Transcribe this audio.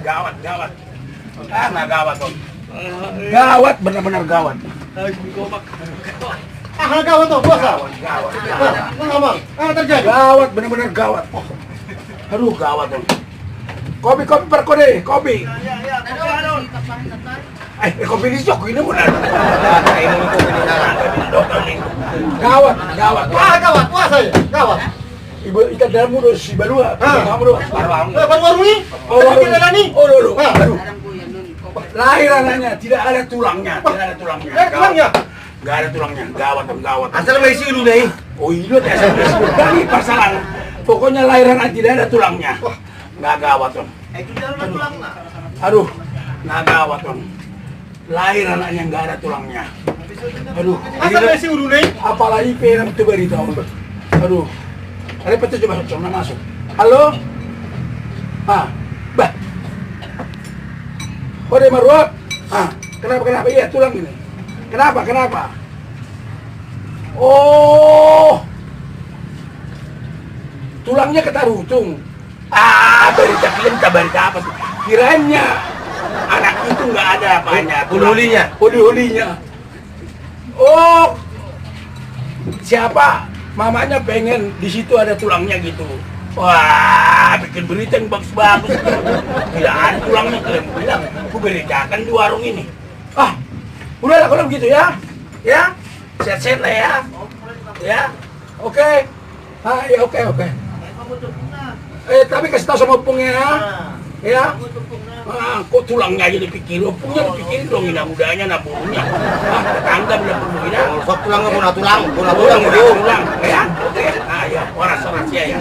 Gawat, gawat. Nggak gawat, Om. Gawat, benar-benar gawat. Gawat tuh, bos. Gawat. Ngomong, apa terjadi? Gawat, benar-benar gawat. Aduh, gawat, Om. Kopi perko deh, kopi. Kopi di jok ini benar. Gawat. Gawat, wah saya, gawat. Ibu ikan dalam mulut si Balua. Kamu doang. Baru ini? Oh, ini? Oh, aduh. Lahir anaknya, tidak ada tulangnya, Tulangnya? Nggak ada tulangnya, gawat. Asal masih dulu nih. Oh iya, asal masih dari pasaran. Pokoknya lahiran anak tidak ada tulangnya. Nggak gawat, Om. Aduh, nggak gawat, Om. Lahir anaknya nggak ada tulangnya. Aduh. Asal masih dulu nih. Apalagi pengen itu berita, Om. Aduh. Ada peta coba masuk. Halo? Bah. Kode Marwah? Kenapa? Iya, tulang ini. Kenapa? Oh. Tulangnya ketarutung. Berita apa sih? Kirainnya anak itu nggak ada apanya. Huli-hulinya. Oh. Siapa? Mamanya pengen di situ ada tulangnya gitu. Wah, bikin berita yang bagus-bagus. Tidak ada tulangnya, kalian bilang. Aku beritakan di warung ini. Udahlah kalau begitu ya. Ya, sehat-sehat lah ya. Ya, oke. Ya oke. Tapi kasih tahu sama opungnya ya. Ya. Kok tulangnya aja dipikirin, opungnya dipikirin dong, mudanya, naburunya. Tetangga bilang perlu ya. Sok tulangnya mau tulang. Ya, oke. Ya, orang-orang ya.